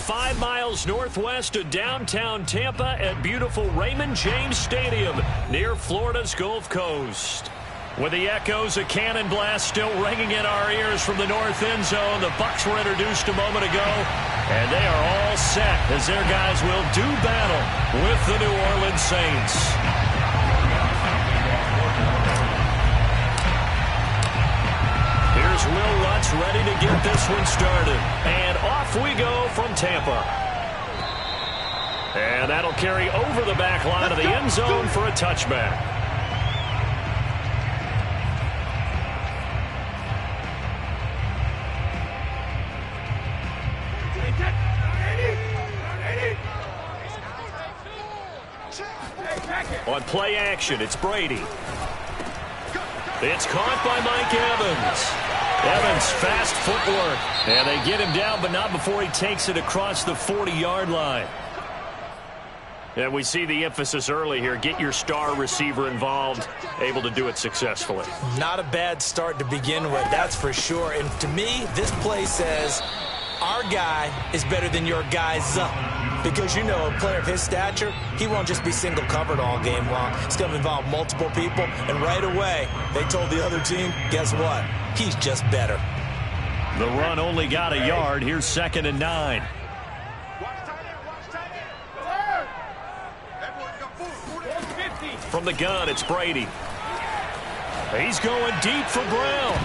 5 miles northwest of downtown Tampa at beautiful Raymond James Stadium near Florida's Gulf Coast. With the echoes of cannon blast still ringing in our ears from the north end zone, the Bucs were introduced a moment ago, and they are all set as their guys will do battle with the New Orleans Saints. Here's Will Lutz ready to get this one started. And off we go from Tampa. And that'll carry over the back line of the end zone for a touchback. On play action, it's Brady. It's caught by Mike Evans. Evans, fast footwork. And they get him down, but not before he takes it across the 40-yard line. And we see the emphasis early here. Get your star receiver involved, able to do it successfully. Not a bad start to begin with, that's for sure. And to me, this play says our guy is better than your guy's. Because, you know, a player of his stature, he won't just be single covered all game long. It's going to involve multiple people. And right away, they told the other team, guess what? He's just better. The run only got a yard. Here's 2nd and 9. From the gun, it's Brady. He's going deep for Brown.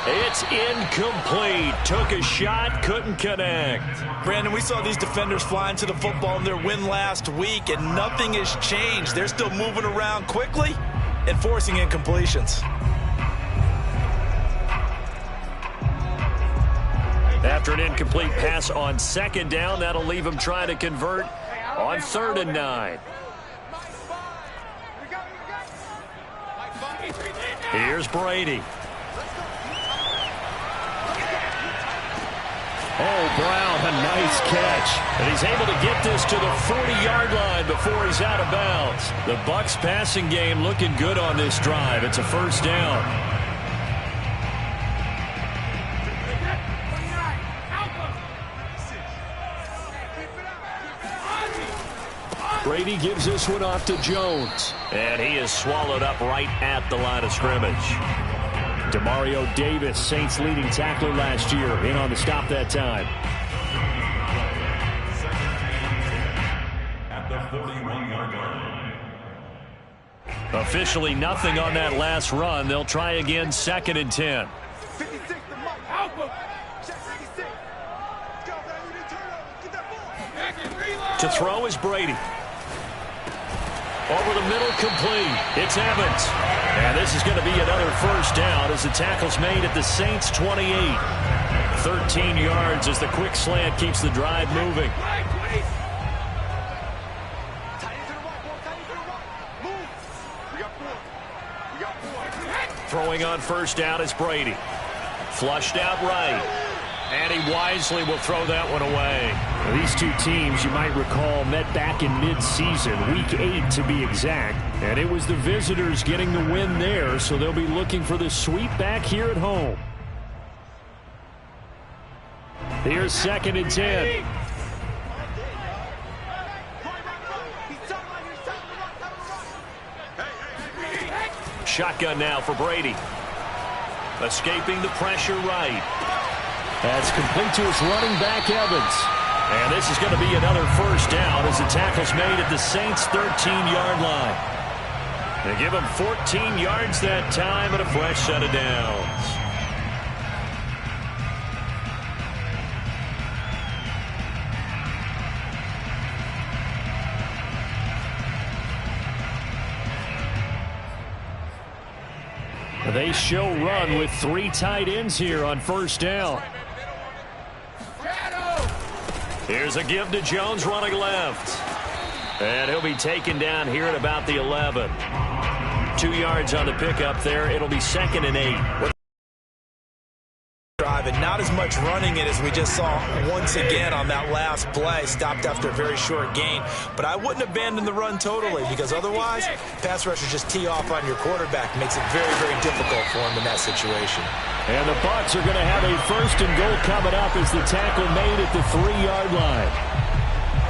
It's incomplete. Took a shot, couldn't connect. Brandon, we saw these defenders flying to the football in their win last week, and nothing has changed. They're still moving around quickly and forcing incompletions. After an incomplete pass on 2nd down, that'll leave him trying to convert on 3rd and 9. Here's Brady. Oh, Brown, a nice catch. And he's able to get this to the 40-yard line before he's out of bounds. The Bucs passing game looking good on this drive. It's a 1st down. Brady gives this one off to Jones. And he is swallowed up right at the line of scrimmage. Demario Davis, Saints leading tackler last year, in on the stop that time. At the 41-yard line. Officially nothing on that last run. They'll try again 2nd and 10. To throw is Brady. Over the middle, complete. It's Evans. And this is going to be another 1st down as the tackle's made at the Saints' 28. 13 yards as the quick slant keeps the drive moving. Throwing on 1st down is Brady. Flushed out right. And he wisely will throw that one away. These two teams, you might recall, met back in mid-season, Week 8 to be exact. And it was the visitors getting the win there, so they'll be looking for the sweep back here at home. Here's 2nd and 10. Shotgun now for Brady. Escaping the pressure right. That's complete to his running back, Evans. And this is going to be another 1st down as the tackle's made at the Saints' 13-yard line. They give him 14 yards that time and a fresh set of downs. They show run with 3 tight ends here on 1st down. Here's a give to Jones running left. And he'll be taken down here at about the 11. 2 yards on the pickup there. It'll be 2nd and 8. drive, and not as much running it as we just saw once again on that last play. Stopped after a very short gain. But I wouldn't abandon the run totally, because otherwise, pass rushers just tee off on your quarterback. Makes it very, very difficult for him in that situation. And the Bucs are going to have a 1st and goal coming up as the tackle made at the 3-yard line.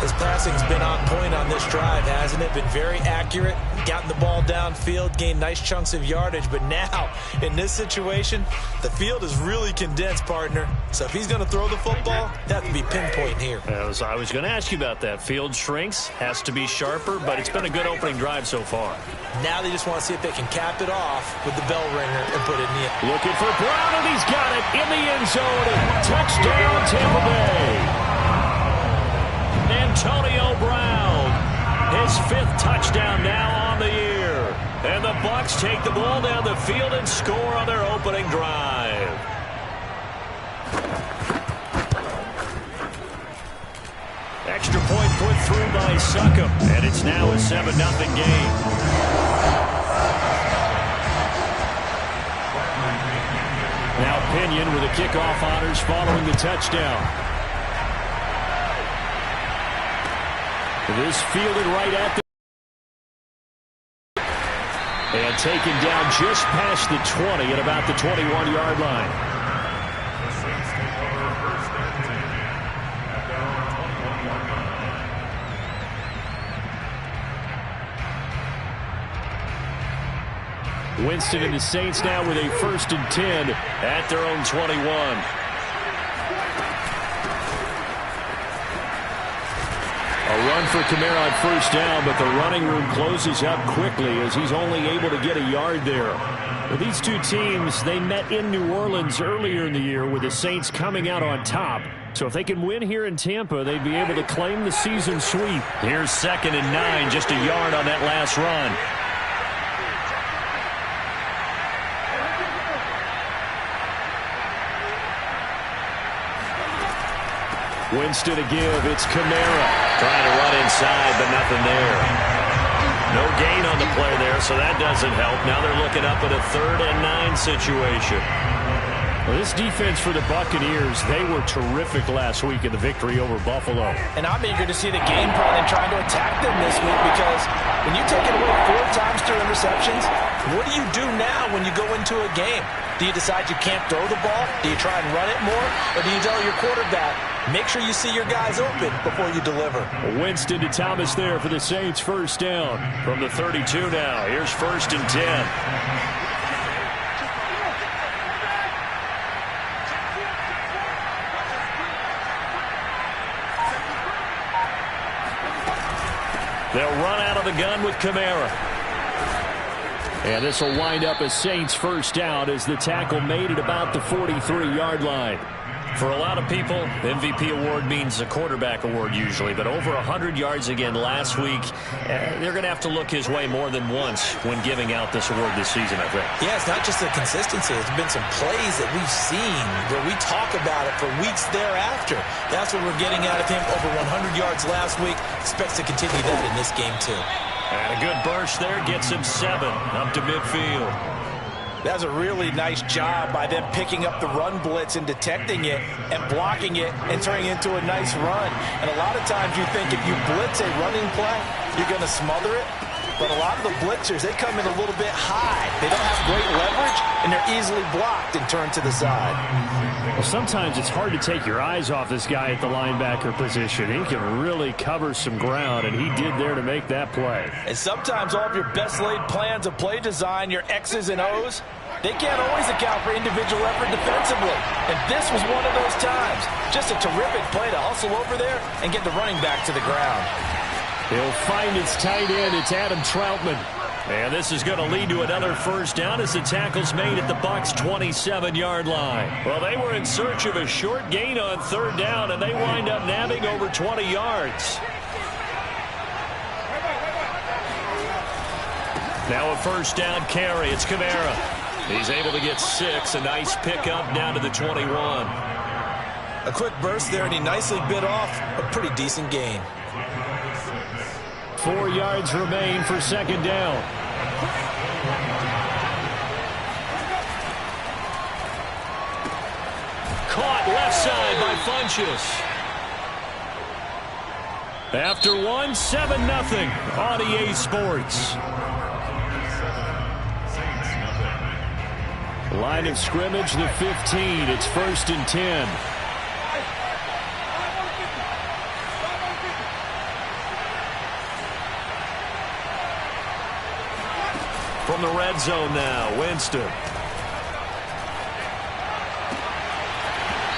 His passing's been on point on this drive, hasn't it? Been very accurate, gotten the ball downfield, gained nice chunks of yardage. But now, in this situation, the field is really condensed, partner. So if he's going to throw the football, that would be pinpoint here. I was going to ask you about that. Field shrinks, has to be sharper, but it's been a good opening drive so far. Now they just want to see if they can cap it off with the bell ringer and put it in the end. Looking for Brown, and he's got it in the end zone. Touchdown, Tampa Bay. Antonio Brown, his 5th touchdown now on the year. And the Bucs take the ball down the field and score on their opening drive. Extra point put through by Succop, and it's now a 7-0 game. Now Pinion with the kickoff honors following the touchdown. This fielded right at the... And taken down just past the 20 at about the 21-yard line. Winston and the Saints now with a 1st and 10 at their own 21. A run for Kamara on 1st down, but the running room closes up quickly as he's only able to get a yard there. Well, these two teams, they met in New Orleans earlier in the year with the Saints coming out on top. So if they can win here in Tampa, they'd be able to claim the season sweep. Here's 2nd and 9, just a yard on that last run. Winston to give. It's Kamara. Trying to run inside, but nothing there. No gain on the play there, so that doesn't help. Now they're looking up at a 3rd and 9 situation. Well, this defense for the Buccaneers, they were terrific last week in the victory over Buffalo. And I'm eager to see the game plan and trying to attack them this week, because when you take it away 4 times through interceptions, what do you do now when you go into a game? Do you decide you can't throw the ball? Do you try and run it more? Or do you tell your quarterback, make sure you see your guys open before you deliver? Winston to Thomas there for the Saints 1st down. From the 32 now, here's 1st and 10. They'll run out of the gun with Kamara. And this will wind up a Saints 1st down as the tackle made at about the 43-yard line. For a lot of people, MVP award means a quarterback award usually, but over 100 yards again last week, they're going to have to look his way more than once when giving out this award this season, I think. Yeah, it's not just the consistency. It's been some plays that we've seen where we talk about it for weeks thereafter. That's what we're getting out of him. Over 100 yards last week. Expects to continue that in this game, too. And a good burst there gets him 7 up to midfield. That's a really nice job by them picking up the run blitz and detecting it and blocking it and turning it into a nice run. And a lot of times you think if you blitz a running play, you're going to smother it. But a lot of the blitzers, they come in a little bit high. They don't have great leverage, and they're easily blocked and turned to the side. Well, sometimes it's hard to take your eyes off this guy at the linebacker position. He can really cover some ground, and he did there to make that play. And sometimes all of your best laid plans of play design, your X's and O's, they can't always account for individual effort defensively. And this was one of those times. Just a terrific play to hustle over there and get the running back to the ground. He'll find its tight end. It's Adam Troutman. And this is going to lead to another 1st down as the tackle's made at the Bucs' 27-yard line. Well, they were in search of a short gain on 3rd down, and they wind up nabbing over 20 yards. Now a 1st down carry. It's Kamara. He's able to get 6. A nice pickup down to the 21. A quick burst there, and he nicely bit off a pretty decent gain. 4 yards remain for 2nd down. caught left side by Funchess. After 1, 7-0 on EA Sports. Line of scrimmage, the 15. It's 1st and 10. From the red zone now, Winston.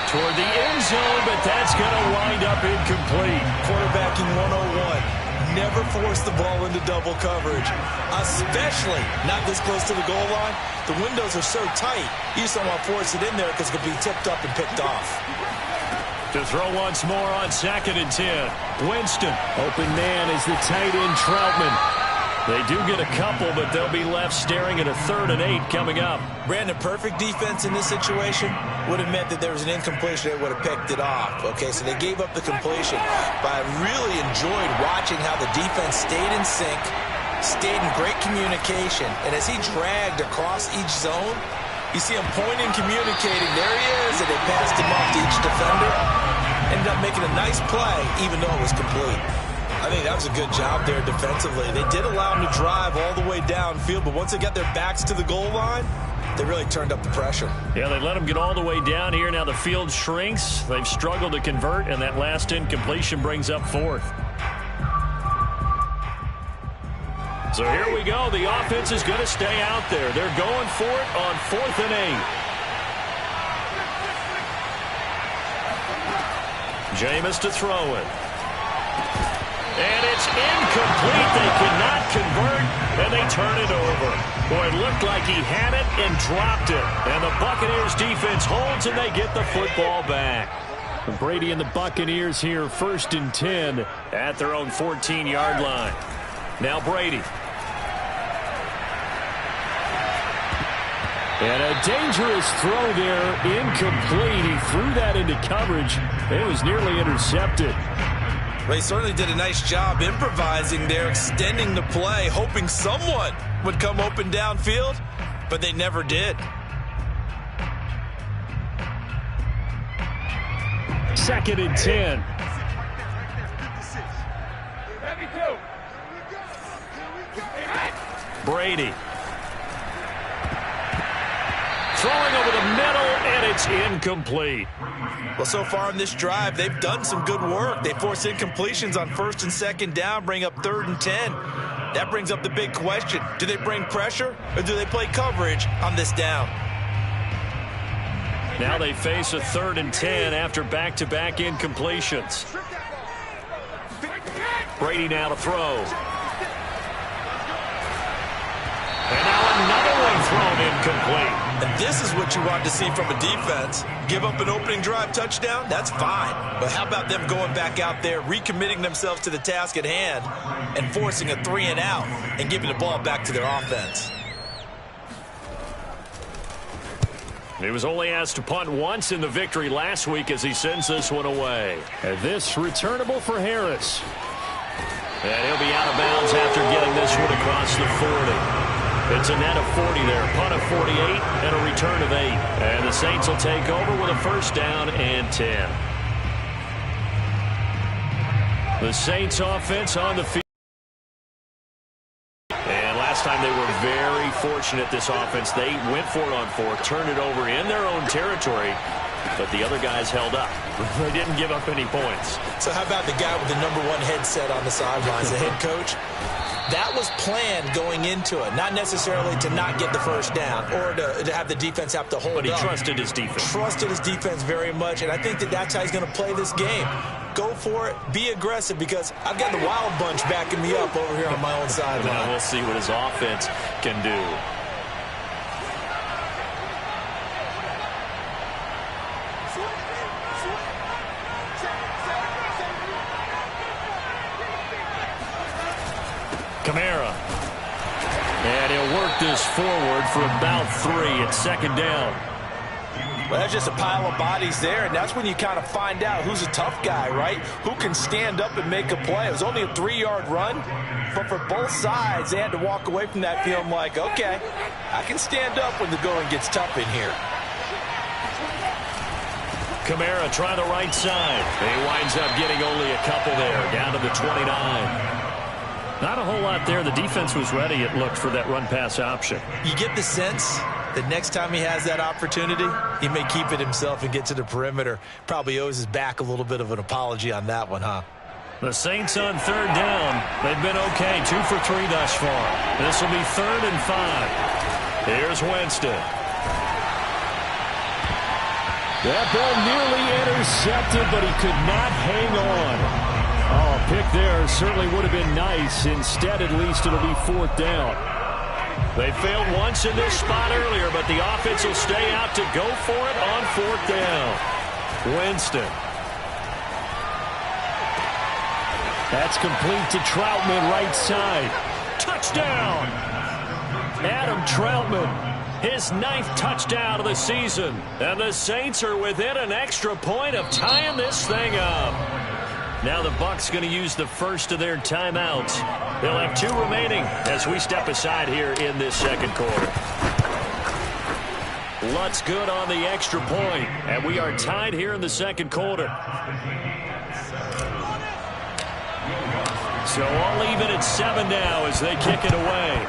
Toward the end zone, but that's going to wind up incomplete. Quarterbacking 101. Never force the ball into double coverage, especially not this close to the goal line. The windows are so tight, you just don't want to force it in there because it could be tipped up and picked off. To throw once more on 2nd and 10. Winston. Open man is the tight end Troutman. They do get a couple, but they'll be left staring at a 3rd and 8 coming up. Brandon, perfect defense in this situation would have meant that there was an incompletion. They would have picked it off. Okay, so they gave up the completion. But I really enjoyed watching how the defense stayed in sync, stayed in great communication. And as he dragged across each zone, you see him pointing, communicating. There he is, and they passed him off to each defender. Ended up making a nice play, even though it was complete. I think that was a good job there defensively. They did allow them to drive all the way downfield, but once they got their backs to the goal line, they really turned up the pressure. Yeah, they let them get all the way down here. Now the field shrinks. They've struggled to convert, and that last incompletion brings up 4th. So here we go. The offense is going to stay out there. They're going for it on 4th and 8. Jameis to throw it. And it's incomplete. They cannot convert, and they turn it over. Boy, it looked like he had it and dropped it. And the Buccaneers defense holds, and they get the football back. Brady and the Buccaneers here, 1st and 10 at their own 14-yard line. Now Brady. And a dangerous throw there, incomplete. He threw that into coverage. It was nearly intercepted. They certainly did a nice job improvising there, extending the play, hoping someone would come open downfield, but they never did. 2nd and 10. Brady. Throwing over the middle, and it's incomplete. Well, so far in this drive, they've done some good work. They force incompletions on 1st and 2nd down, bring up 3rd and 10. That brings up the big question. Do they bring pressure, or do they play coverage on this down? Now they face a 3rd and 10 after back-to-back incompletions. Brady now to throw. And now another one thrown incomplete. And this is what you want to see from a defense. Give up an opening drive touchdown, that's fine. But how about them going back out there, recommitting themselves to the task at hand, and forcing a 3 and out, and giving the ball back to their offense? He was only asked to punt once in the victory last week as he sends this one away. And this returnable for Harris. And he'll be out of bounds after getting this one across the 40. It's a net of 40 there, punt of 48, and a return of 8. And the Saints will take over with a 1st down and 10. The Saints offense on the field. And last time they were very fortunate, this offense. They went for it on 4th, turned it over in their own territory, but the other guys held up. They didn't give up any points. So how about the guy with the #1 headset on the sidelines, the head coach? That was planned going into it, not necessarily to not get the 1st down or to have the defense have to hold up. But he trusted his defense. Trusted his defense very much, and I think that that's how he's going to play this game. Go for it, be aggressive, because I've got the wild bunch backing me up over here on my own sideline. Now we'll see what his offense can do. Kamara. And he'll work this forward for about 3 at 2nd down. Well, that's just a pile of bodies there, and that's when you kind of find out who's a tough guy, right? Who can stand up and make a play. It was only a 3-yard run, but for both sides, they had to walk away from that feeling like, okay, I can stand up when the going gets tough in here. Kamara trying the right side. He winds up getting only a couple there, down to the 29. Not a whole lot there. The defense was ready, it looked, for that run-pass option. You get the sense that next time he has that opportunity, he may keep it himself and get to the perimeter. Probably owes his back a little bit of an apology on that one, huh? The Saints on third down. They've been okay, 2 for 3 thus far. This will be 3rd and 5. Here's Winston. That ball nearly intercepted, but he could not hang on. Oh, a pick there certainly would have been nice. Instead, at least, it'll be 4th down. They failed once in this spot earlier, but the offense will stay out to go for it on 4th down. Winston. That's complete to Troutman, right side. Touchdown! Adam Troutman, his 9th touchdown of the season. And the Saints are within an extra point of tying this thing up. Now the Bucs going to use the first of their timeouts. They'll have 2 remaining as we step aside here in this second quarter. Lutz good on the extra point, and we are tied here in the second quarter. So all even at 7 now as they kick it away.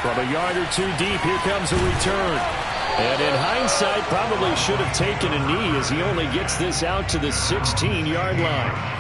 From a yard or 2 deep, here comes a return. And in hindsight, probably should have taken a knee as he only gets this out to the 16-yard line.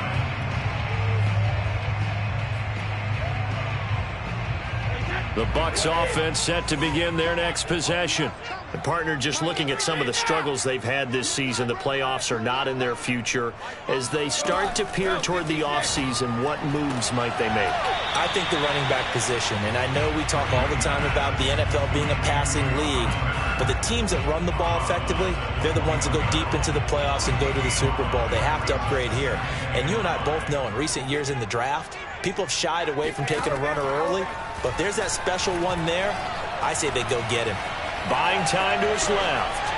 The Bucs offense set to begin their next possession. The partner just looking at some of the struggles they've had this season. The playoffs are not in their future. As they start to peer toward the offseason, what moves might they make? I think the running back position, and I know we talk all the time about the NFL being a passing league, but the teams that run the ball effectively, they're the ones that go deep into the playoffs and go to the Super Bowl. They have to upgrade here. And you and I both know in recent years in the draft, people have shied away from taking a runner early, but if there's that special one there, I say they go get him. Buying time to his left.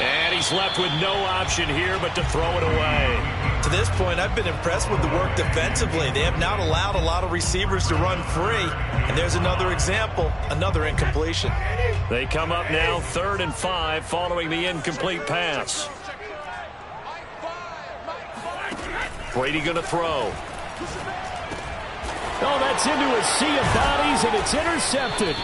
And he's left with no option here but to throw it away. To this point, I've been impressed with the work defensively. They have not allowed a lot of receivers to run free. And there's another example, another incompletion. They come up now 3rd and 5 following the incomplete pass. Brady going to throw. Oh, that's into a sea of bodies, and it's intercepted.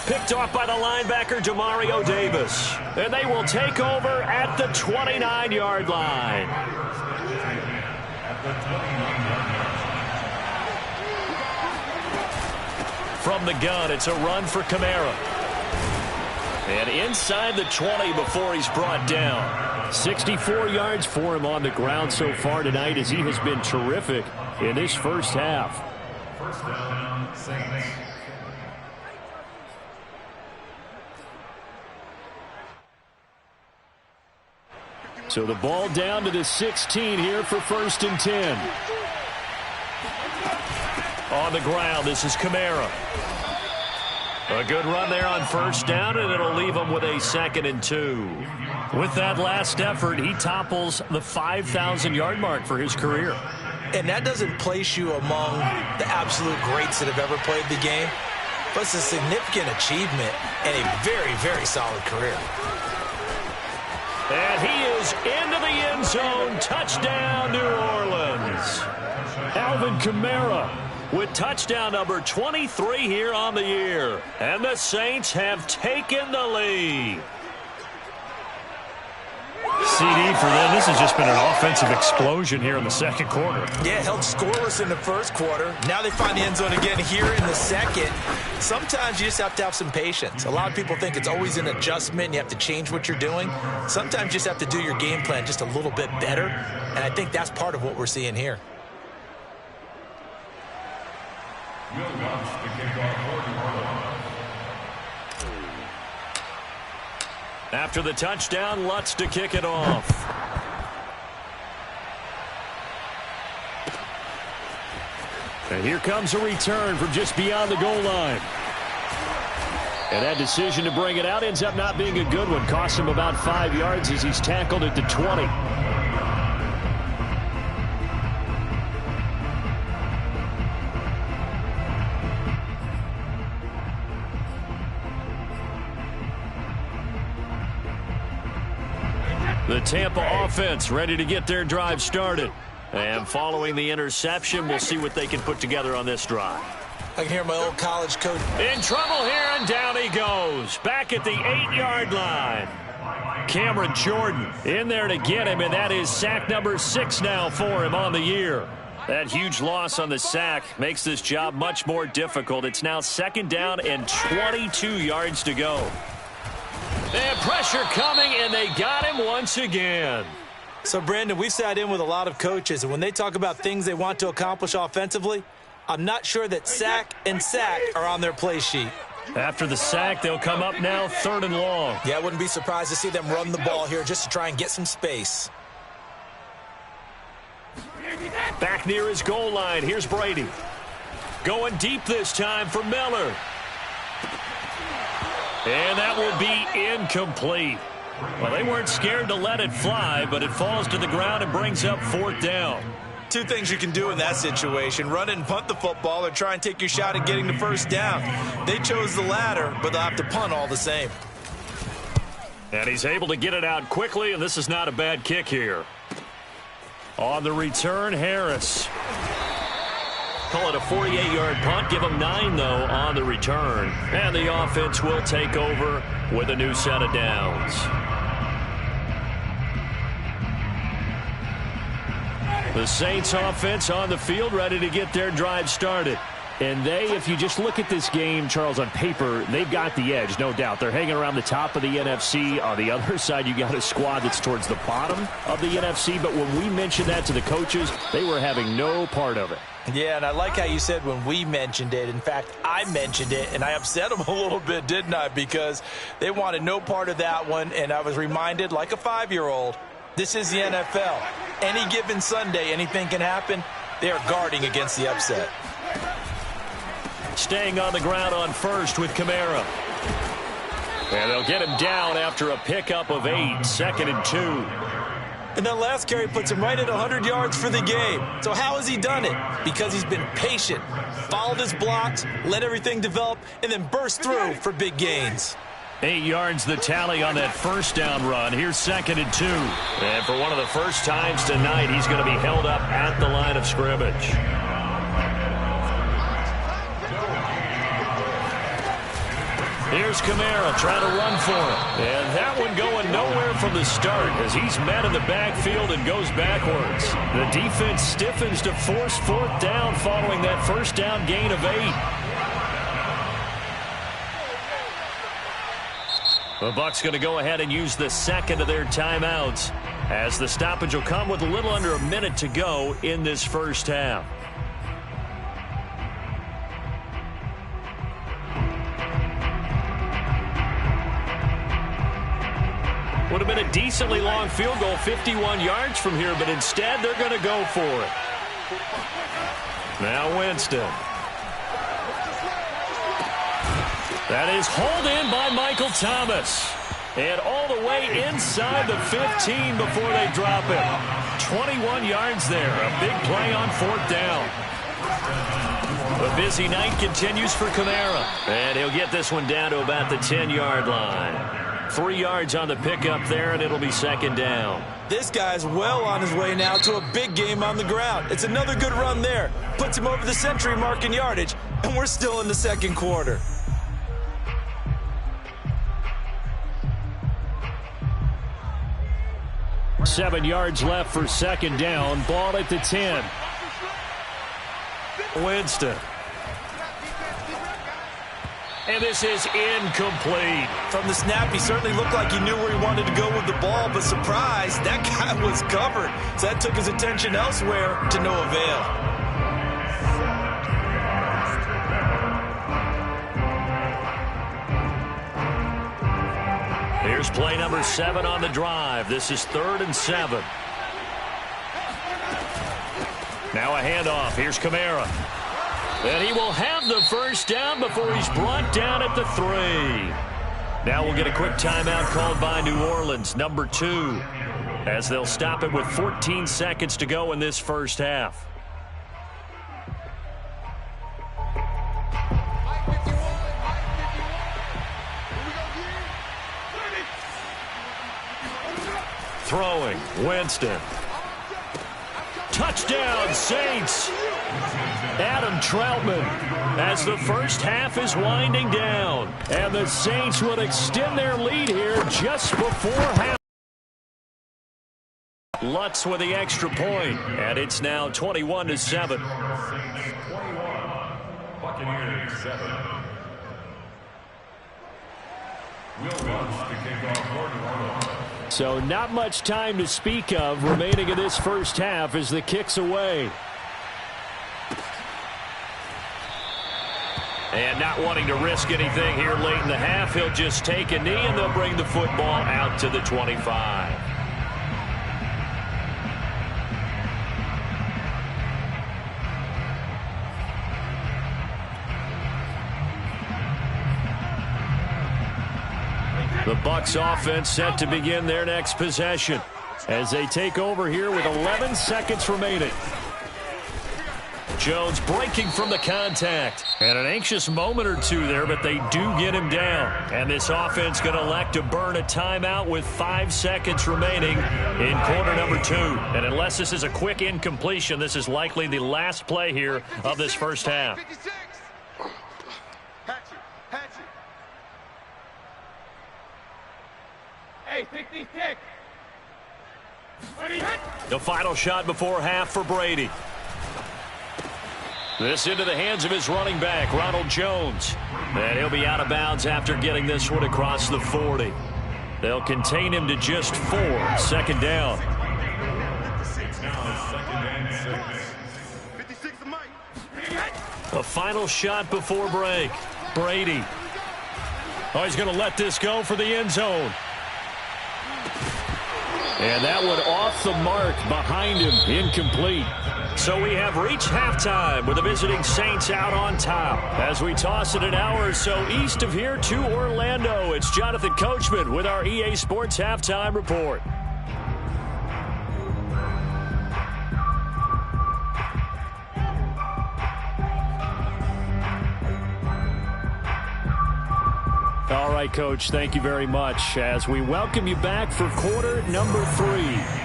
Picked off by the linebacker, Demario Davis. And they will take over at the 29-yard line. From the gun, it's a run for Kamara. And inside the 20 before he's brought down. 64 yards for him on the ground so far tonight as he has been terrific in this first half. First down, Saints. So the ball down to the 16 here for 1st and 10. On the ground, this is Kamara. A good run there on 1st down, and it'll leave him with a 2nd and 2. With that last effort, he topples the 5,000-yard mark for his career. And that doesn't place you among the absolute greats that have ever played the game, but it's a significant achievement and a very, very solid career. And he is into the end zone. Touchdown, New Orleans. Alvin Kamara with touchdown number 23 here on the year. And the Saints have taken the lead. CD for them. This has just been an offensive explosion here in the second quarter. Yeah, held scoreless in the first quarter. Now they find the end zone again here in the second. Sometimes you just have to have some patience. A lot of people think it's always an adjustment. You have to change what you're doing. Sometimes you just have to do your game plan just a little bit better. And I think that's part of what we're seeing here. After the touchdown, Lutz to kick it off. And here comes a return from just beyond the goal line. And that decision to bring it out ends up not being a good one. Costs him about 5 yards as he's tackled at the 20. The Tampa offense ready to get their drive started. And following the interception, we'll see what they can put together on this drive. I can hear my old college coach. In trouble here, and down he goes. Back at the 8-yard line. Cameron Jordan in there to get him, and that is sack number 6 now for him on the year. That huge loss on the sack makes this job much more difficult. It's now 2nd down and 22 yards to go. And pressure coming, and they got him once again. So, Brandon, we've sat in with a lot of coaches, and when they talk about things they want to accomplish offensively, I'm not sure that sack and sack are on their play sheet. After the sack, they'll come up now 3rd and long. Yeah, I wouldn't be surprised to see them run the ball here just to try and get some space. Back near his goal line, here's Brady. Going deep this time for Miller. And that will be incomplete. Well, they weren't scared to let it fly, but it falls to the ground and brings up 4th down. Two things you can do in that situation: run it and punt the football, or try and take your shot at getting the 1st down. They chose the latter, but they'll have to punt all the same. And he's able to get it out quickly, and this is not a bad kick here. On the return, Harris. Call it a 48-yard punt. Give him 9, though, on the return. And the offense will take over with a new set of downs. The Saints offense on the field, ready to get their drive started. And they, if you just look at this game, Charles, on paper, they've got the edge, no doubt. They're hanging around the top of the NFC. On the other side, you got a squad that's towards the bottom of the NFC. But when we mentioned that to the coaches, they were having no part of it. Yeah, and I like how you said when we mentioned it. In fact, I mentioned it, and I upset them a little bit, didn't I? Because they wanted no part of that one, and I was reminded, like a 5-year-old, this is the NFL. Any given Sunday, anything can happen. They are guarding against the upset. Staying on the ground on first with Kamara. And they'll get him down after a pickup of 8, 2nd and 2. And that last carry puts him right at 100 yards for the game. So how has he done it? Because he's been patient, followed his blocks, let everything develop, and then burst through for big gains. 8 yards the tally on that 1st down run. Here's 2nd and 2. And for one of the first times tonight, he's going to be held up at the line of scrimmage. Here's Kamara trying to run for it. And that one going nowhere from the start as he's met in the backfield and goes backwards. The defense stiffens to force 4th down following that 1st down gain of 8. The Bucs going to go ahead and use the 2nd of their timeouts as the stoppage will come with a little under a minute to go in this 1st half. Would have been a decently long field goal, 51 yards from here, but instead they're going to go for it. Now Winston. That is hauled in by Michael Thomas. And all the way inside the 15 before they drop him. 21 yards there. A big play on 4th down. A busy night continues for Kamara. And he'll get this one down to about the 10-yard line. 3 yards on the pickup there, and it'll be 2nd down. This guy's well on his way now to a big game on the ground. It's another good run there. Puts him over the century mark in yardage, and we're still in the 2nd quarter. Seven yards left for 2nd down. Ball at the 10. Winston. And this is incomplete. From the snap, he certainly looked like he knew where he wanted to go with the ball, but surprise, that guy was covered. So that took his attention elsewhere to no avail. Here's play number 7 on the drive. This is 3rd and 7. Now a handoff. Here's Kamara. And he will have the 1st down before he's brought down at the 3. Now we'll get a quick timeout called by New Orleans, number 2, as they'll stop it with 14 seconds to go in this 1st half. throwing. Winston. Touchdown, Saints. Adam Troutman as the first half is winding down. And the Saints would extend their lead here just before half. Lutz with the extra point, and it's now 21-7. Buccaneers 7. Will Lutz to kick off quarter. So not much time to speak of remaining in this first half as the kick's away. And not wanting to risk anything here late in the half, he'll just take a knee and they'll bring the football out to the 25. The Bucs offense set to begin their next possession as they take over here with 11 seconds remaining. Jones breaking from the contact. And an anxious moment or two there, but they do get him down. And this offense going to elect to burn a timeout with 5 seconds remaining in quarter number 2. And unless this is a quick incompletion, this is likely the last play here of this first half. Hey, pick. The final shot before half for Brady. This into the hands of his running back, Ronald Jones. And he'll be out of bounds after getting this one across the 40. They'll contain him to just 4. Second down. The final shot before break. Brady. Oh, he's going to let this go for the end zone. And that one off the mark behind him, incomplete. So we have reached halftime with the visiting Saints out on top. As we toss it an hour or so east of here to Orlando, it's Jonathan Coachman with our EA Sports Halftime Report. All right, Coach, thank you very much as we welcome you back for quarter number 3.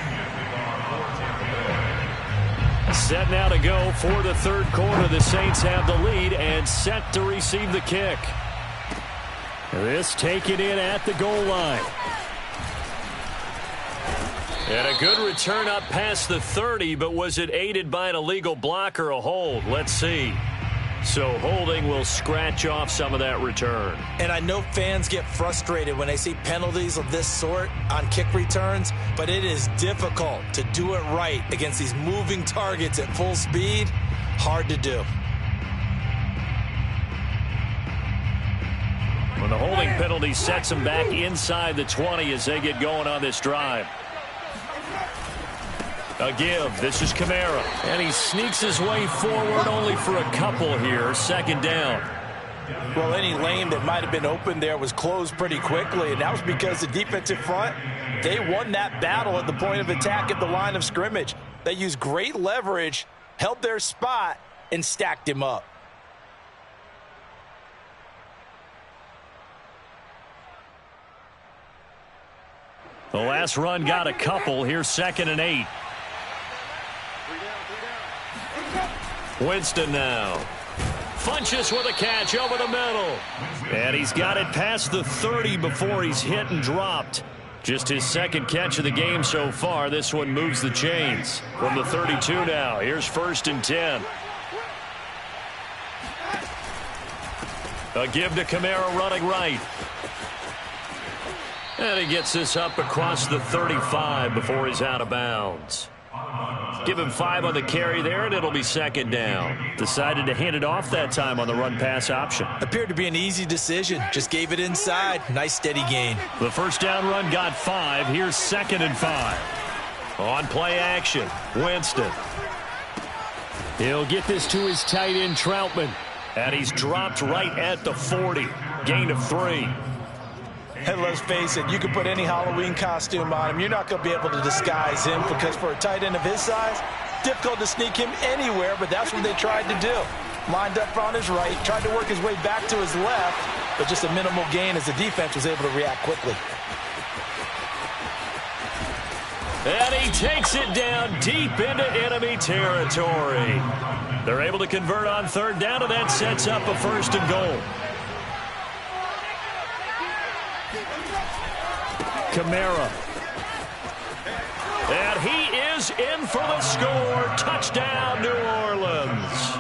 Set now to go for the third quarter. The Saints have the lead and set to receive the kick. This taken in at the goal line. And a good return up past the 30, but was it aided by an illegal block or a hold? Let's see. So holding will scratch off some of that return. And I know fans get frustrated when they see penalties of this sort on kick returns, but it is difficult to do it right against these moving targets at full speed. Hard to do. When the holding penalty sets them back inside the 20 as they get going on this drive. A give. This is Kamara. And he sneaks his way forward only for a couple here. Second down. Well, any lane that might have been open there was closed pretty quickly, and that was because the defensive front, they won that battle at the point of attack at the line of scrimmage. They used great leverage, held their spot, and stacked him up. The last run got a couple. Here's 2nd and 8. Winston now. Funches with a catch over the middle. And he's got it past the 30 before he's hit and dropped. Just his second catch of the game so far. This one moves the chains. From the 32 now. Here's 1st and 10. A give to Kamara running right. And he gets this up across the 35 before he's out of bounds. Give him 5 on the carry there, and it'll be 2nd down. Decided to hand it off that time on the run-pass option. Appeared to be an easy decision. Just gave it inside. Nice steady gain. The first down run got 5. Here's 2nd and 5. On play action, Winston. He'll get this to his tight end, Troutman. And he's dropped right at the 40. Gain of 3. And let's face it, you can put any Halloween costume on him. You're not going to be able to disguise him because for a tight end of his size, difficult to sneak him anywhere, but that's what they tried to do. Lined up on his right, tried to work his way back to his left, but just a minimal gain as the defense was able to react quickly. And he takes it down deep into enemy territory. They're able to convert on third down, and that sets up a 1st and goal. Kamara. And he is in for the score. Touchdown, New Orleans.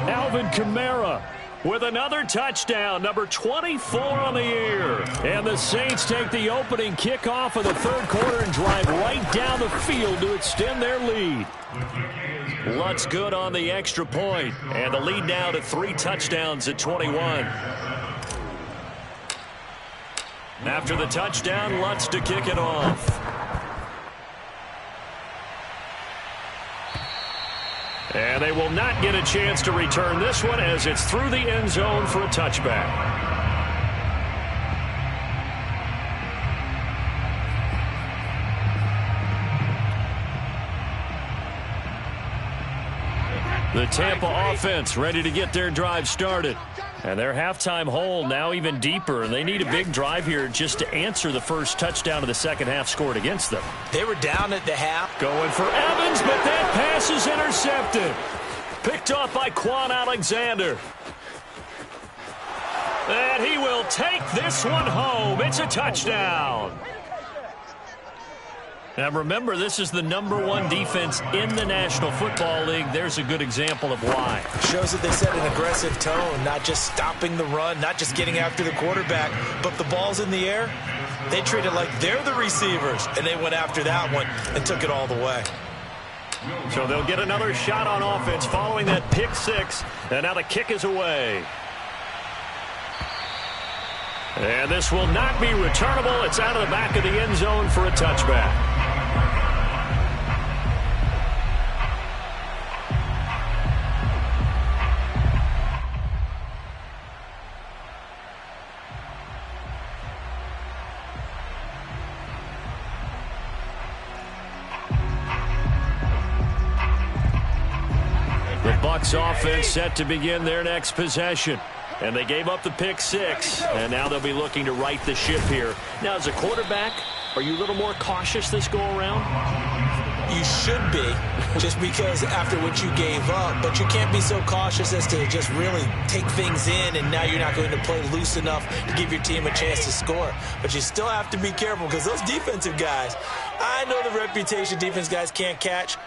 Alvin Kamara with another touchdown, number 24 on the year. And the Saints take the opening kickoff of the third quarter and drive right down the field to extend their lead. Lutz good on the extra point, and the lead now to 3 touchdowns at 21. After the touchdown, Lutz to kick it off. And they will not get a chance to return this one as it's through the end zone for a touchback. The Tampa offense ready to get their drive started. And their halftime hole now even deeper, and they need a big drive here just to answer the first touchdown of the second half scored against them. They were down at the half. Going for Evans, but that pass is intercepted. Picked off by Quan Alexander. And he will take this one home. It's a touchdown. Now remember, this is the #1 defense in the National Football League. There's a good example of why. Shows that they set an aggressive tone, not just stopping the run, not just getting after the quarterback, but the ball's in the air. They treat it like they're the receivers, and they went after that one and took it all the way. So they'll get another shot on offense following that pick 6, and now the kick is away. And this will not be returnable. It's out of the back of the end zone for a touchback. The Bucs offense set to begin their next possession. And they gave up the pick 6, and now they'll be looking to right the ship here. Now, as a quarterback, are you a little more cautious this go-around? You should be, just because after what you gave up. But you can't be so cautious as to just really take things in, and now you're not going to play loose enough to give your team a chance to score. But you still have to be careful, because those defensive guys, I know the reputation defense guys can't catch.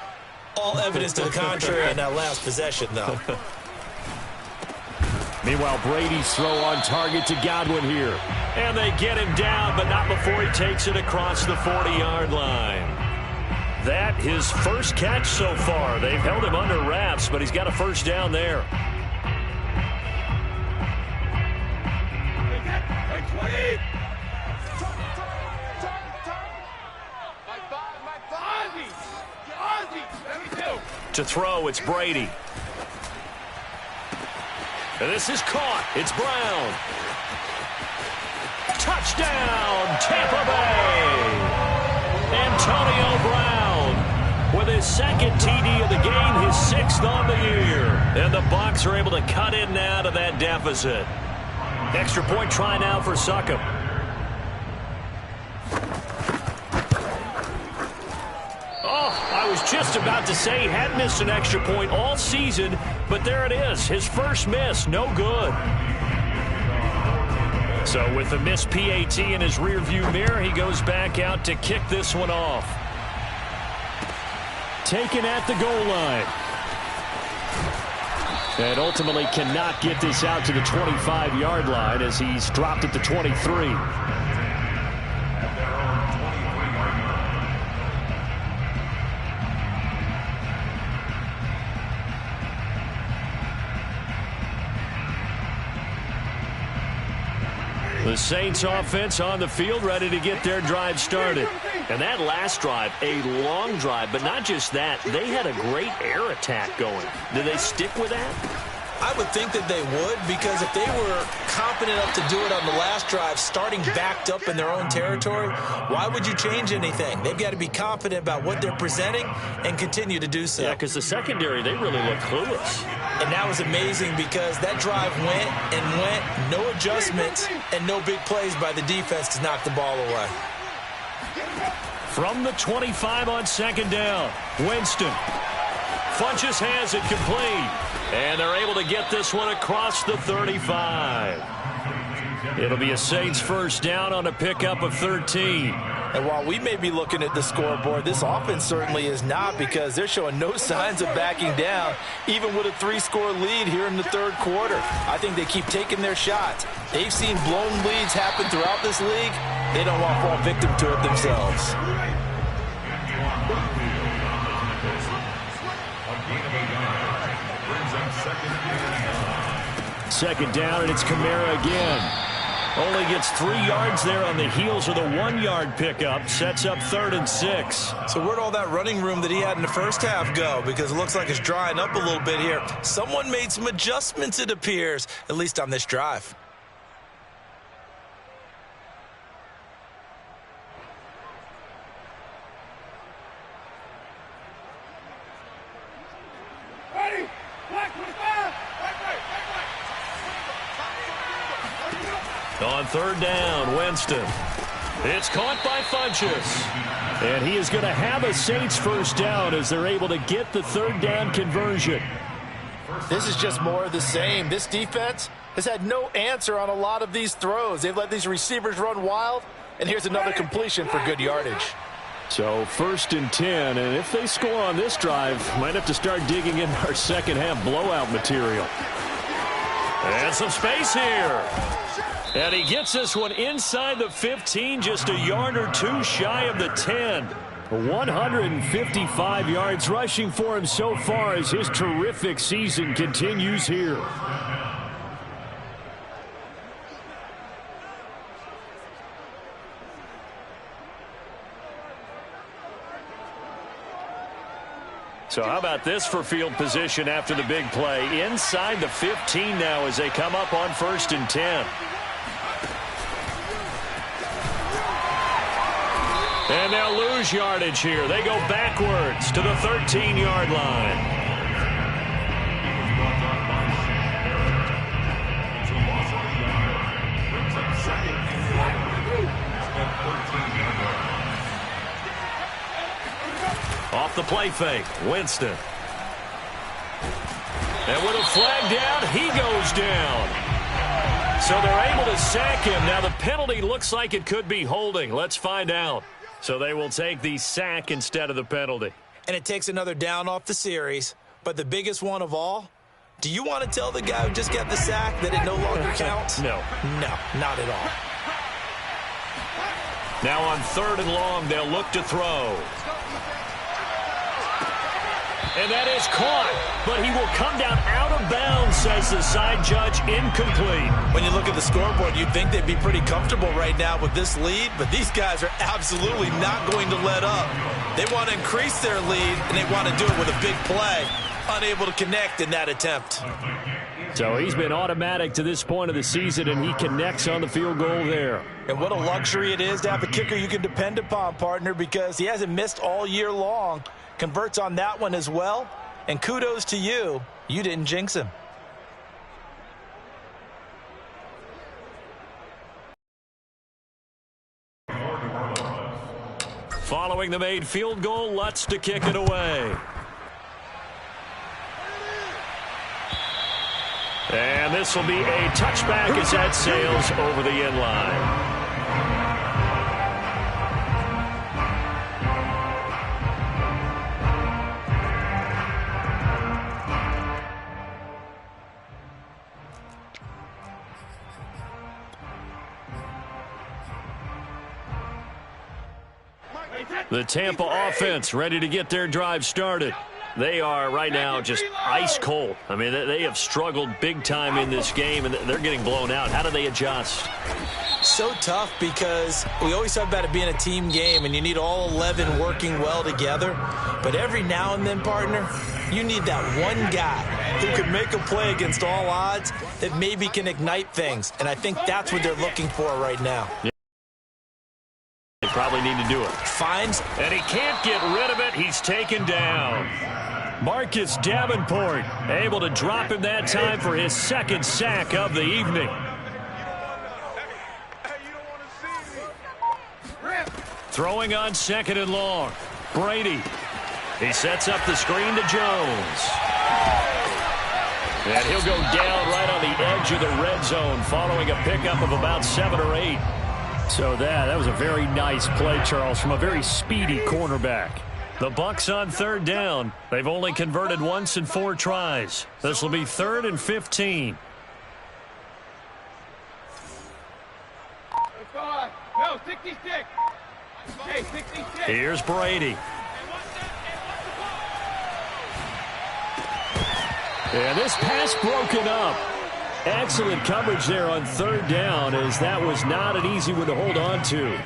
All evidence to the contrary in that last possession, though. Meanwhile, Brady's throw on target to Godwin here. And they get him down, but not before he takes it across the 40-yard line. That his first catch so far. They've held him under wraps, but he's got a first down there. To throw, it's Brady. And this is caught. It's Brown. Touchdown, Tampa Bay. Antonio Brown with his second TD of the game, his 6th on the year. And the Bucs are able to cut in now to that deficit. Extra point try now for Succop. I was just about to say he had missed an extra point all season, but there it is. His first miss, no good. So with the missed PAT in his rearview mirror, he goes back out to kick this one off. Taken at the goal line. And ultimately cannot get this out to the 25-yard line as he's dropped at the 23. The Saints offense on the field ready to get their drive started. And that last drive, a long drive, but not just that. They had a great air attack going. Do they stick with that? I would think that they would, because if they were confident enough to do it on the last drive, starting backed up in their own territory, why would you change anything? They've got to be confident about what they're presenting and continue to do so. Yeah, because the secondary, they really look clueless. And that was amazing because that drive went and went, no adjustments and no big plays by the defense to knock the ball away. From the 25 on second down, Winston. Funches has it complete. And they're able to get this one across the 35. It'll be a Saints first down on a pickup of 13. And while we may be looking at the scoreboard, this offense certainly is not, because they're showing no signs of backing down, even with a 3-score lead here in the third quarter. I think they keep taking their shots. They've seen blown leads happen throughout this league. They don't want to fall victim to it themselves. Second down, and it's Kamara again. Only gets 3 yards there on the heels of the 1-yard pickup. Sets up 3rd and 6. So where'd all that running room that he had in the first half go? Because it looks like it's drying up a little bit here. Someone made some adjustments, it appears, at least on this drive. On 3rd down, Winston. It's caught by Funches. And he is going to have a Saints first down as they're able to get the 3rd down conversion. This is just more of the same. This defense has had no answer on a lot of these throws. They've let these receivers run wild, and here's another completion for good yardage. So 1st and 10, and if they score on this drive, might have to start digging in our second half blowout material. And some space here. And he gets this one inside the 15, just a yard or 2 shy of the 10. 155 yards rushing for him so far as his terrific season continues here. So how about this for field position after the big play? Inside the 15 now as they come up on 1st and 10. And they'll lose yardage here. They go backwards to the 13-yard line. Off the play fake, Winston. And with a flag down, he goes down. So they're able to sack him. Now the penalty looks like it could be holding. Let's find out. So they will take the sack instead of the penalty. And it takes another down off the series. But the biggest one of all, do you want to tell the guy who just got the sack that it no longer counts? No. No, not at all. Now on 3rd and long, they'll look to throw. And that is caught, but he will come down out of bounds, says the side judge, incomplete. When you look at the scoreboard, you'd think they'd be pretty comfortable right now with this lead, but these guys are absolutely not going to let up. They want to increase their lead, and they want to do it with a big play. Unable to connect in that attempt. So he's been automatic to this point of the season, and he connects on the field goal there. And what a luxury it is to have a kicker you can depend upon, partner, because he hasn't missed all year long. Converts on that one as well, and kudos to you. You didn't jinx him. Following the made field goal, Lutz to kick it away. And this will be a touchback as that sails over the end line. The Tampa offense ready to get their drive started. They are right now just ice cold. I mean, they have struggled big time in this game, and they're getting blown out. How do they adjust? So tough, because we always talk about it being a team game, and you need all 11 working well together. But every now and then, partner, you need that one guy who can make a play against all odds that maybe can ignite things. And I think that's what they're looking for right now. Yeah. They probably need to do it. Finds. And he can't get rid of it. He's taken down. Marcus Davenport able to drop him that time for his second sack of the evening. Throwing on 2nd and long. Brady. He sets up the screen to Jones. And he'll go down right on the edge of the red zone following a pickup of about 7 or 8. So that was a very nice play, Charles, from a very speedy cornerback. The Bucs on 3rd down. They've only converted once in 4 tries. This will be 3rd and 15. No, 66. Hey, 66. Here's Brady. And this pass broken up. Excellent coverage there on 3rd down, as that was not an easy one to hold on to.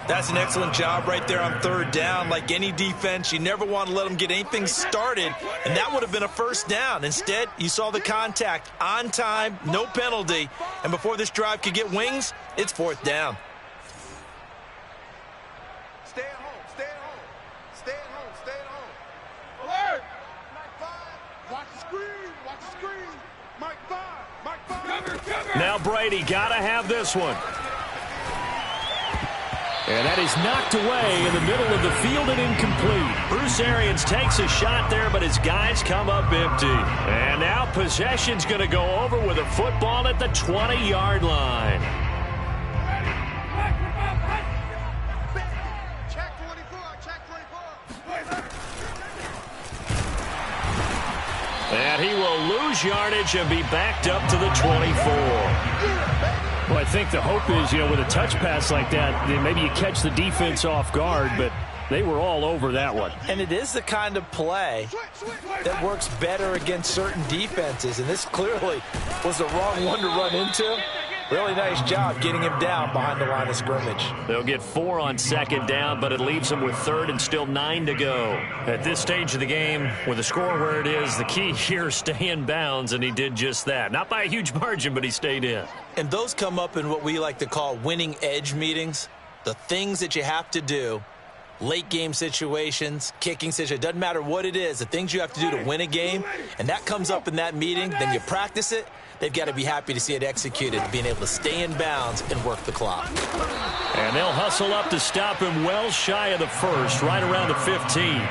That's an excellent job right there on 3rd down. Like any defense, you never want to let them get anything started, and that would have been a 1st down. Instead, you saw the contact on time, no penalty, and before this drive could get wings, it's 4th down. Stay at home, stay at home. Stay at home, stay at home. Alert! Mike 5. Watch the screen, watch the screen. Mike 5, Mike 5. Cover. Now Brady got to have this one. And that is knocked away in the middle of the field and incomplete. Bruce Arians takes a shot there, but his guys come up empty. And now possession's going to go over with a football at the 20-yard line. Check 24, check 24. And he will lose yardage and be backed up to the 24. Well, I think the hope is, with a touch pass like that, then maybe you catch the defense off guard, but they were all over that one. And it is the kind of play that works better against certain defenses, and this clearly was the wrong one to run into. Really nice job getting him down behind the line of scrimmage. They'll get 4 on 2nd down, but it leaves them with 3rd and still 9 to go. At this stage of the game, with the score where it is, the key here is stay in bounds, and he did just that. Not by a huge margin, but he stayed in. And those come up in what we like to call winning edge meetings. The things that you have to do, late game situations, kicking situations, doesn't matter what it is, the things you have to do to win a game, and that comes up in that meeting, then you practice it. They've got to be happy to see it executed, being able to stay in bounds and work the clock. And they'll hustle up to stop him well shy of the 1st, right around the 15.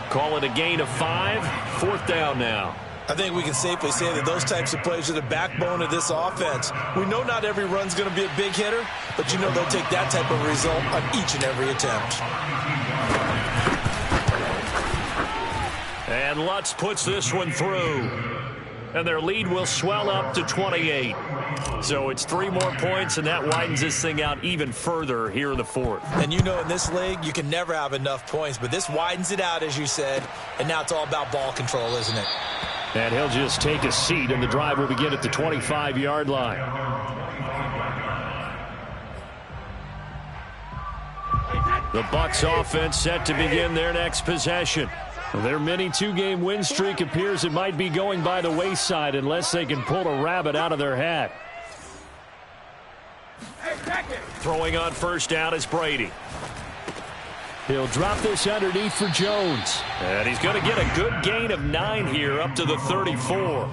Call it a gain of 5, 4th down now. I think we can safely say that those types of plays are the backbone of this offense. We know not every run's going to be a big hitter, but they'll take that type of result on each and every attempt. And Lutz puts this one through. And their lead will swell up to 28. So it's 3 more points, and that widens this thing out even further here in the 4th. And in this league, you can never have enough points, but this widens it out, as you said, and now it's all about ball control, isn't it? And he'll just take a seat, and the drive will begin at the 25-yard line. The Bucs offense set to begin their next possession. Their mini 2-game win streak appears it might be going by the wayside unless they can pull a rabbit out of their hat. Throwing on 1st down is Brady. He'll drop this underneath for Jones. And he's going to get a good gain of 9 here up to the 34.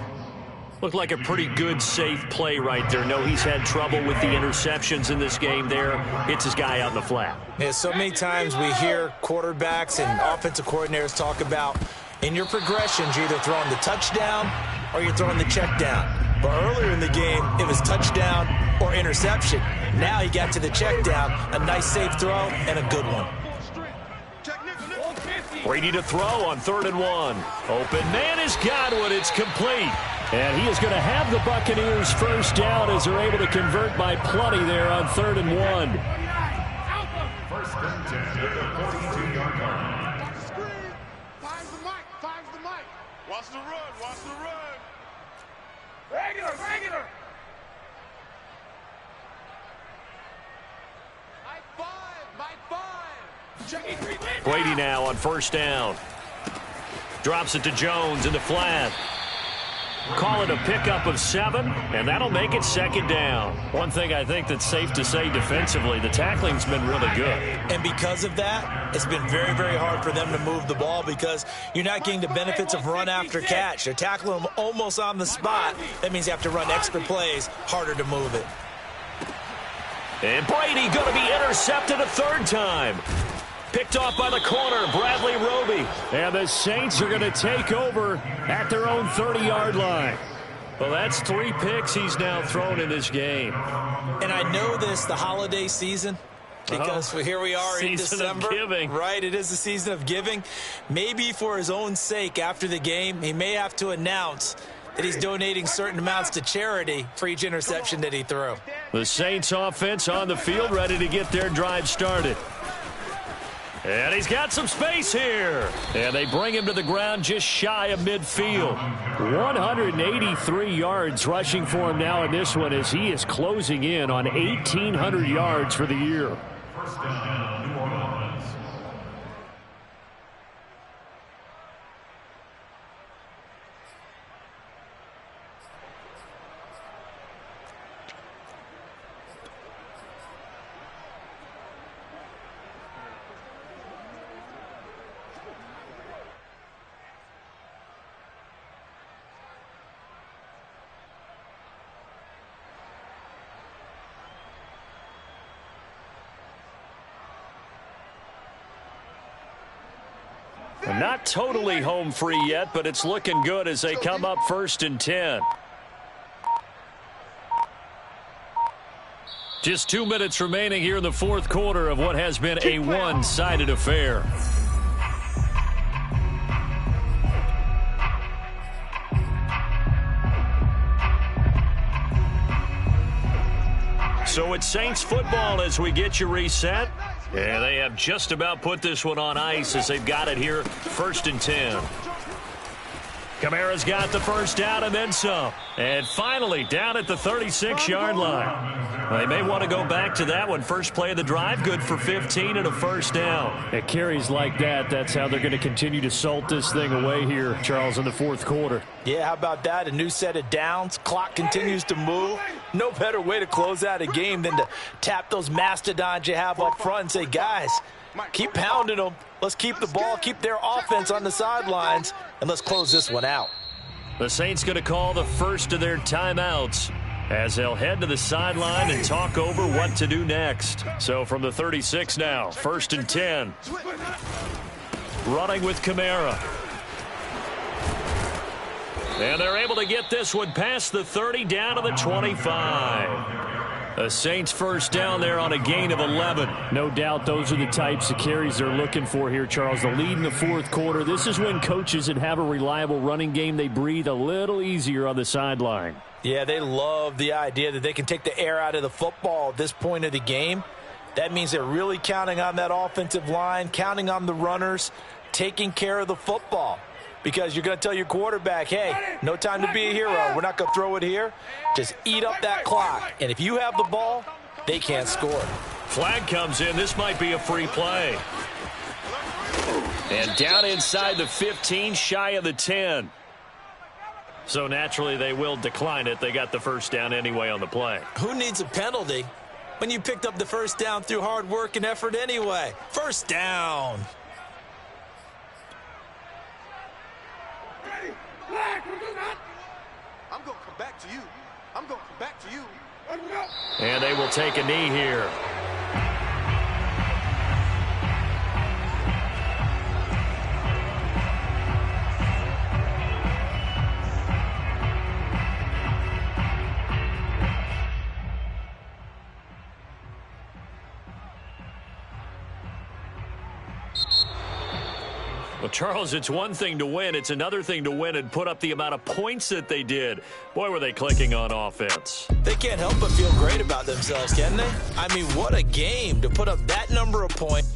Looked like a pretty good, safe play right there. No, he's had trouble with the interceptions in this game there. Hits his guy out in the flat. Yeah, so many times we hear quarterbacks and offensive coordinators talk about in your progressions, you're either throwing the touchdown or you're throwing the check down. But earlier in the game, it was touchdown or interception. Now he got to the check down, a nice safe throw, and a good one. Brady to throw on 3rd and 1. Open man has got one. It's complete. And he is going to have the Buccaneers 1st down as they're able to convert by plenty there on 3rd and 1. 1st and 10 at the 42-yard line. Watch the screen. Finds the mic, finds the mic. Watch the run, watch the run. Regular. Mike 5. Brady now on 1st down. Drops it to Jones in the flat. Call it a pickup of 7, and that'll make it 2nd down. One thing I think that's safe to say defensively, the tackling's been really good. And because of that, it's been very, very hard for them to move the ball because you're not getting the benefits of run after catch. They're tackling them almost on the spot. That means you have to run extra plays, harder to move it. And Brady going to be intercepted a third time. Picked off by the corner, Bradley Roby. And the Saints are going to take over at their own 30-yard line. Well, that's 3 picks he's now thrown in this game. And I know this, the holiday season, because here we are in December. Of giving. Right, it is the season of giving. Maybe for his own sake after the game, he may have to announce that he's donating certain amounts to charity for each interception that he threw. The Saints offense on the field, ready to get their drive started. And he's got some space here. And they bring him to the ground just shy of midfield. 183 yards rushing for him now in this one as he is closing in on 1,800 yards for the year. First down, New Orleans. Not totally home free yet, but it's looking good as they come up 1st and 10. Just 2 minutes remaining here in the fourth quarter of what has been a one-sided affair. So it's Saints football as we get you reset. And they have just about put this one on ice as they've got it here, 1st and 10. Kamara's got the first down and then some. And finally down at the 36-yard line. They may want to go back to that one. First play of the drive, good for 15 and a first down. At carries like that, that's how they're going to continue to salt this thing away here, Charles, in the fourth quarter. Yeah, how about that? A new set of downs. Clock continues to move. No better way to close out a game than to tap those mastodons you have up front and say, guys, keep pounding them. Let's keep the ball, keep their offense on the sidelines, and let's close this one out. The Saints going to call the first of their timeouts as they'll head to the sideline and talk over what to do next. So from the 36 now, 1st and 10. Running with Kamara. And they're able to get this one past the 30 down to the 25. The Saints first down there on a gain of 11. No doubt those are the types of carries they're looking for here, Charles. The lead in the fourth quarter. This is when coaches that have a reliable running game, they breathe a little easier on the sideline. Yeah, they love the idea that they can take the air out of the football at this point of the game. That means they're really counting on that offensive line, counting on the runners, taking care of the football. Because you're going to tell your quarterback, hey, no time to be a hero. We're not going to throw it here. Just eat up that clock. And if you have the ball, they can't score. Flag comes in. This might be a free play. And down inside the 15, shy of the 10. So naturally they will decline it. They got the first down anyway on the play. Who needs a penalty when you picked up the first down through hard work and effort anyway? First down. I'm going to come back to you. I'm going to come back to you. And they will take a knee here. Well, Charles, it's one thing to win. It's another thing to win and put up the amount of points that they did. Boy, were they clicking on offense. They can't help but feel great about themselves, can they? I mean, what a game to put up that number of points.